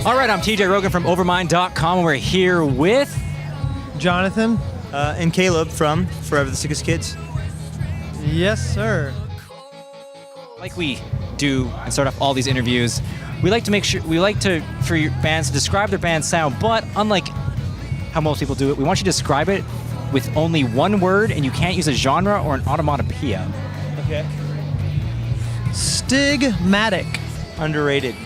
All right, I'm TJ Rogan from Overmind.com, and we're here with Jonathan. And Caleb from Forever the Sickest Kids. Yes, sir. Like we do and start off all these interviews, we like for your bands to describe their band's sound, but unlike how most people do it, we want you to describe it with only one word, and you can't use a genre or an onomatopoeia. Okay. Stigmatic. Underrated.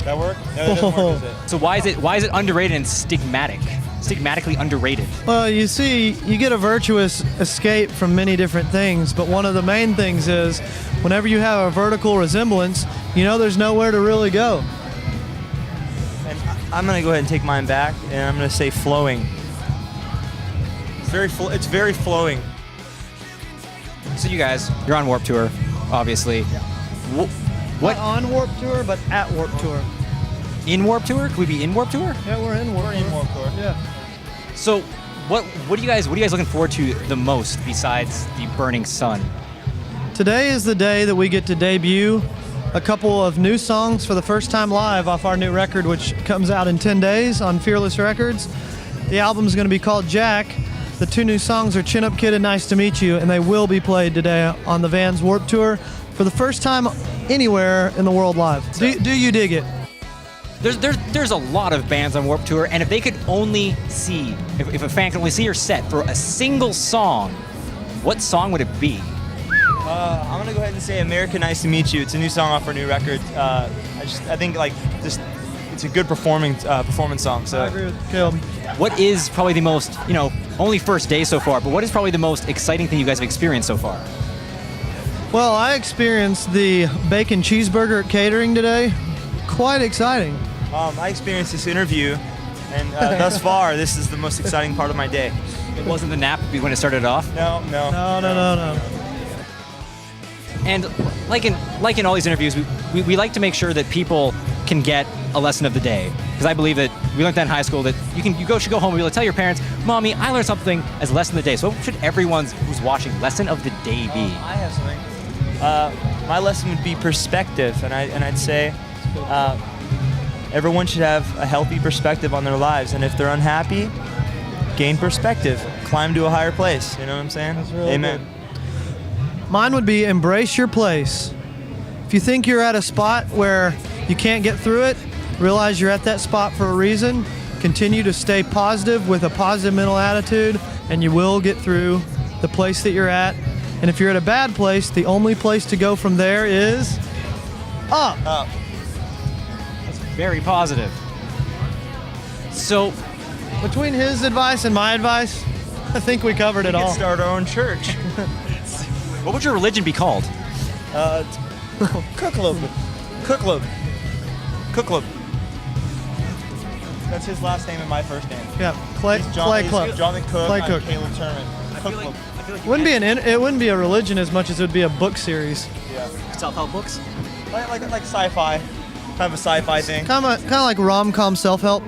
That work? No, that doesn't work, does it? So why is it underrated and stigmatic? Stigmatically underrated. Well, you see, you get a virtuous escape from many different things, but one of the main things is whenever you have a vertical resemblance, you know there's nowhere to really go. And I'm going to go ahead and take mine back, and I'm going to say flowing. It's very flowing. So you guys, you're on Warped Tour, obviously. Yeah. What? Not on Warped Tour, but at Warped Tour. In Warped Tour? Could we be in Warped Tour? Yeah, we're in Warped Tour. Yeah. So, what are you guys looking forward to the most besides the burning sun? Today is the day that we get to debut a couple of new songs for the first time live off our new record, which comes out in 10 days on Fearless Records. The album is going to be called Jack. The two new songs are Chin Up Kid and Nice to Meet You, and they will be played today on the Vans Warped Tour for the first time anywhere in the world live. Do you dig it? There's a lot of bands on Warped Tour, and if they could only see, if a fan could only see your set for a single song, what song would it be? I'm going to go ahead and say America Nice to Meet You. It's a new song off our new record. I think it's a good performance song. So I agree with Caleb. What is probably the most, only first day so far, but what is probably the most exciting thing you guys have experienced so far? Well, I experienced the bacon cheeseburger at catering today. Quite exciting. I experienced this interview, and thus far, this is the most exciting part of my day. It wasn't the nap when it started off? No. And like in all these interviews, we like to make sure that people can get a lesson of the day. Because I believe that we learned that in high school, that you should go home and be able to tell your parents, Mommy, I learned something as a lesson of the day. So what should everyone who's watching lesson of the day be? I have something. My lesson would be perspective, and I'd say everyone should have a healthy perspective on their lives, and if they're unhappy, gain perspective, climb to a higher place. You know what I'm saying? That's really Amen. Good. Mine would be embrace your place. If you think you're at a spot where you can't get through it, realize you're at that spot for a reason. Continue to stay positive with a positive mental attitude, and you will get through the place that you're at. And if you're at a bad place, the only place to go from there is up. Up. That's very positive. So, Between his advice and my advice, I think we covered it We all. could start our own church. what would your religion be called? Cooklob. That's his last name and my first name. Yeah, Clay He's Club. Jonathan Cook. Clay I'm Cook. Caleb Turman. Cooklob. It wouldn't be a religion as much as it would be a book series. Yeah. Self-help books? Like sci-fi. Kind of a sci-fi thing. Kind of like rom-com self-help.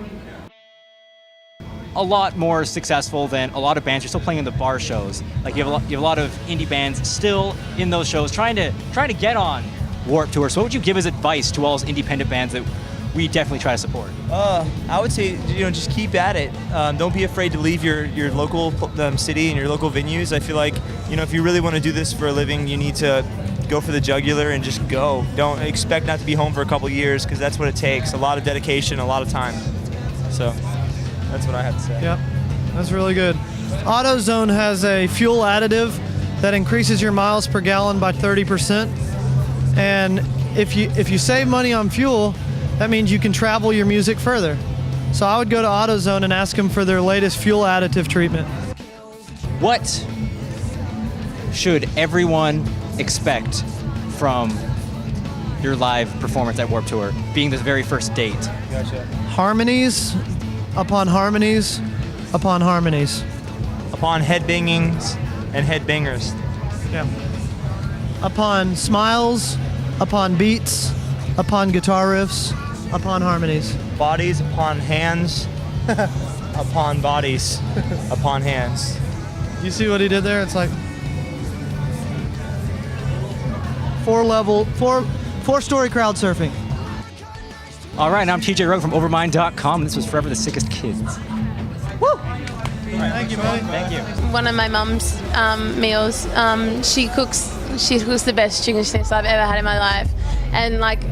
A lot more successful than a lot of bands. You're still playing in the bar shows. Like you have a lot of indie bands still in those shows trying to get on Warped Tour. So what would you give as advice to all those independent bands that we definitely try to support? I would say, just keep at it. Don't be afraid to leave your local city and your local venues. I feel like, if you really want to do this for a living, you need to go for the jugular and just go. Don't expect not to be home for a couple years, because that's what it takes. A lot of dedication, a lot of time. So that's what I have to say. Yep, that's really good. AutoZone has a fuel additive that increases your miles per gallon by 30%. And if you save money on fuel, that means you can travel your music further. So I would go to AutoZone and ask them for their latest fuel additive treatment. What should everyone expect from your live performance at Warped Tour, being this very first date? Gotcha. Harmonies upon harmonies upon harmonies. Upon headbangings and headbangers. Yeah. Upon smiles, upon beats, upon guitar riffs, upon harmonies. Bodies upon hands, upon bodies, upon hands. You see what he did there? It's like four-story crowd surfing. All right, I'm TJ Rogue from Overmind.com. This was Forever the Sickest Kids. Thank you, buddy. Thank you. One of my mum's meals, she cooks the best chicken schnitzel I've ever had in my life. And like